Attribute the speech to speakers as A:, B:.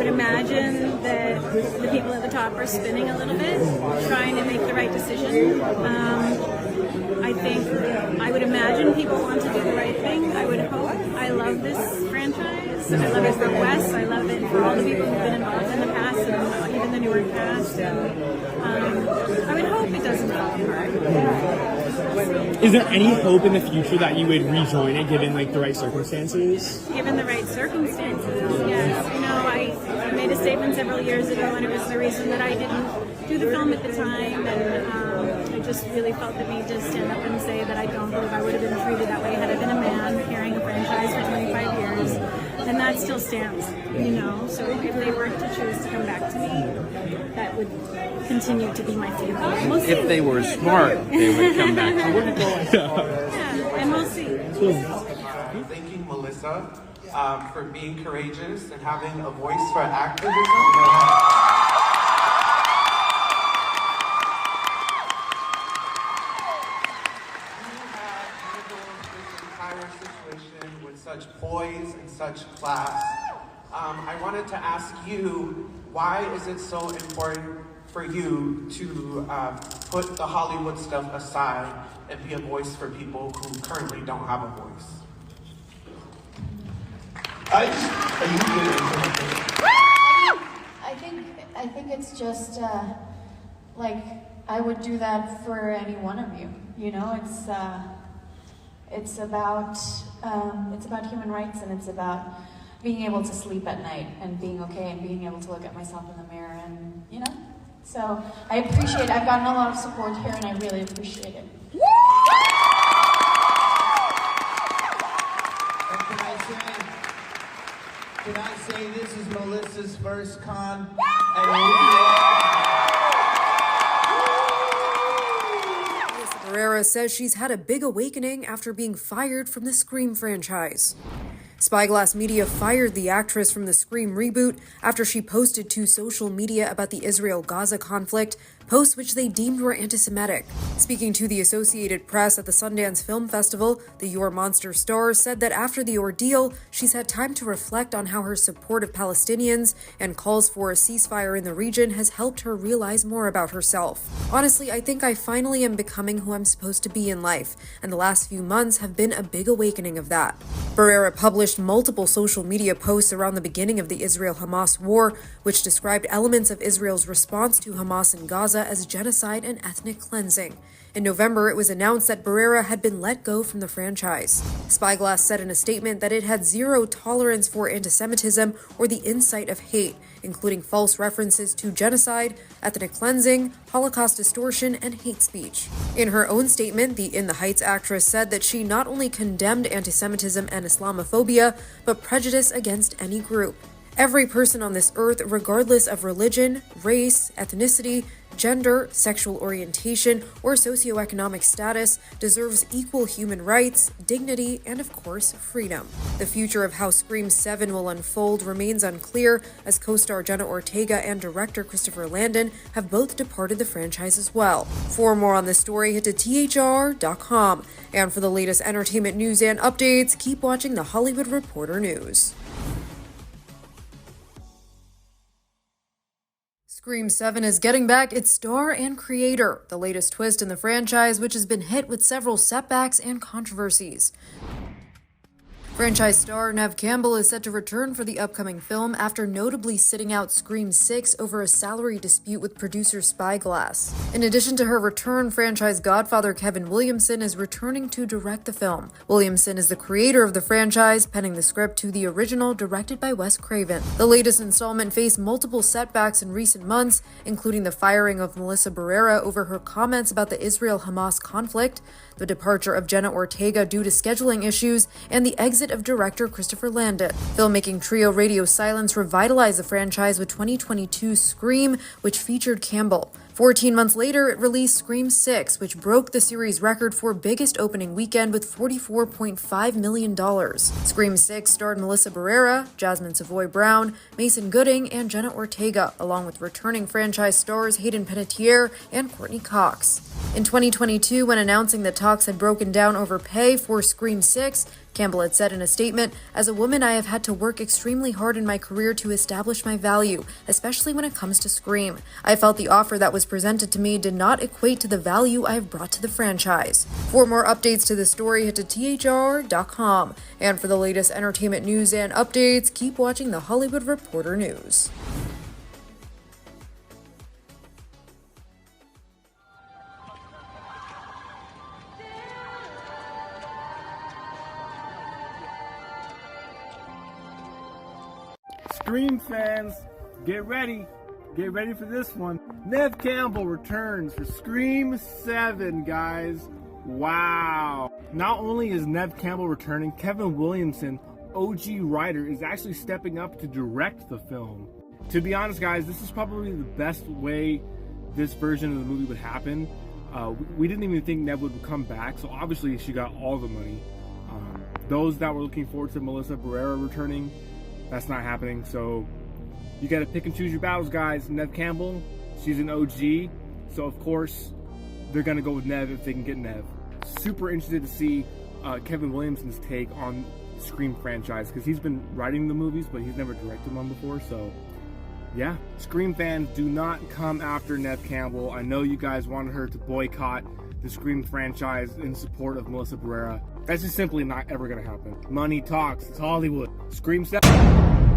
A: imagine that the people at the top are spinning a little bit, trying to make the right decision. I would imagine people want to do the right thing. I would hope. I love this franchise. I love it for Wes. I love it for all the people who've been involved in the past, and even the newer cast. I would hope it doesn't fall apart.
B: Is there any hope in the future that you would rejoin it, given like the right circumstances?
A: Given the right circumstances, yes. I made a statement several years ago, and it was the reason that I didn't do the film at the time, and I just really felt the need to stand up and say that I don't believe I would have been treated that way had I been a man carrying a franchise for 25 years, and that still stands, So if they were to choose to come back to me, that would continue to be my favorite. We'll see.
C: If they were smart, they would come back.
A: Yeah, and we'll see.
D: Thanking Melissa for being courageous and having a voice for activism. With such poise and such class. I wanted to ask you, why is it so important for you to put the Hollywood stuff aside and be a voice for people who currently don't have a voice?
E: I think it's just I would do that for any one of you. It's about human rights, and it's about being able to sleep at night and being okay and being able to look at myself in the mirror, and So I've gotten a lot of support here, and I really appreciate it.
F: And can I say this is Melissa's first con?
G: Barrera says she's had a big awakening after being fired from the Scream franchise. Spyglass Media fired the actress from the Scream reboot after she posted to social media about the Israel-Gaza conflict, posts which they deemed were anti-Semitic. Speaking to the Associated Press at the Sundance Film Festival, the Your Monster star said that after the ordeal, she's had time to reflect on how her support of Palestinians and calls for a ceasefire in the region has helped her realize more about herself. Honestly, I think I finally am becoming who I'm supposed to be in life, and the last few months have been a big awakening of that. Barrera published multiple social media posts around the beginning of the Israel-Hamas war, which described elements of Israel's response to Hamas in Gaza as genocide and ethnic cleansing. In November, it was announced that Barrera had been let go from the franchise. Spyglass said in a statement that it had zero tolerance for anti-Semitism or the incite of hate, including false references to genocide, ethnic cleansing, Holocaust distortion, and hate speech. In her own statement, the In the Heights actress said that she not only condemned anti-Semitism and Islamophobia, but prejudice against any group. Every person on this earth, regardless of religion, race, ethnicity, gender, sexual orientation, or socioeconomic status, deserves equal human rights, dignity, and of course, freedom. The future of how Scream 7 will unfold remains unclear, as co-star Jenna Ortega and director Christopher Landon have both departed the franchise as well. For more on this story, head to thr.com. And for the latest entertainment news and updates, keep watching the Hollywood Reporter News. Scream 7 is getting back its star and creator, the latest twist in the franchise, which has been hit with several setbacks and controversies. Franchise star Neve Campbell is set to return for the upcoming film after notably sitting out Scream 6 over a salary dispute with producer Spyglass. In addition to her return, franchise godfather Kevin Williamson is returning to direct the film. Williamson is the creator of the franchise, penning the script to the original directed by Wes Craven. The latest installment faced multiple setbacks in recent months, including the firing of Melissa Barrera over her comments about the Israel-Hamas conflict, the departure of Jenna Ortega due to scheduling issues, and the exit of director Christopher Landon. Filmmaking trio Radio Silence revitalized the franchise with 2022's Scream, which featured Campbell. 14 months later, it released Scream 6, which broke the series record for biggest opening weekend with $44.5 million. Scream 6 starred Melissa Barrera, Jasmine Savoy Brown, Mason Gooding, and Jenna Ortega, along with returning franchise stars Hayden Panettiere and Courtney Cox. In 2022, when announcing that talks had broken down over pay for Scream 6, Campbell had said in a statement, "As a woman, I have had to work extremely hard in my career to establish my value, especially when it comes to Scream. I felt the offer that was presented to me did not equate to the value I have brought to the franchise." For more updates to the story, head to thr.com. And for the latest entertainment news and updates, keep watching The Hollywood Reporter News.
H: Scream fans, get ready. Get ready for this one. Neve Campbell returns for Scream 7, guys. Wow. Not only is Neve Campbell returning, Kevin Williamson, OG writer, is actually stepping up to direct the film. To be honest, guys, this is probably the best way this version of the movie would happen. We didn't even think Neve would come back, so obviously she got all the money. Those that were looking forward to Melissa Barrera returning, that's not happening, so you gotta pick and choose your battles, guys. Neve Campbell, she's an OG, so of course they're gonna go with Neve if they can get Neve. Super interested to see Kevin Williamson's take on the Scream franchise, because he's been writing the movies, but he's never directed one before, so yeah. Scream fans, do not come after Neve Campbell. I know you guys wanted her to boycott the Scream franchise in support of Melissa Barrera. That's just simply not ever gonna happen. Money talks, it's Hollywood. Scream 7.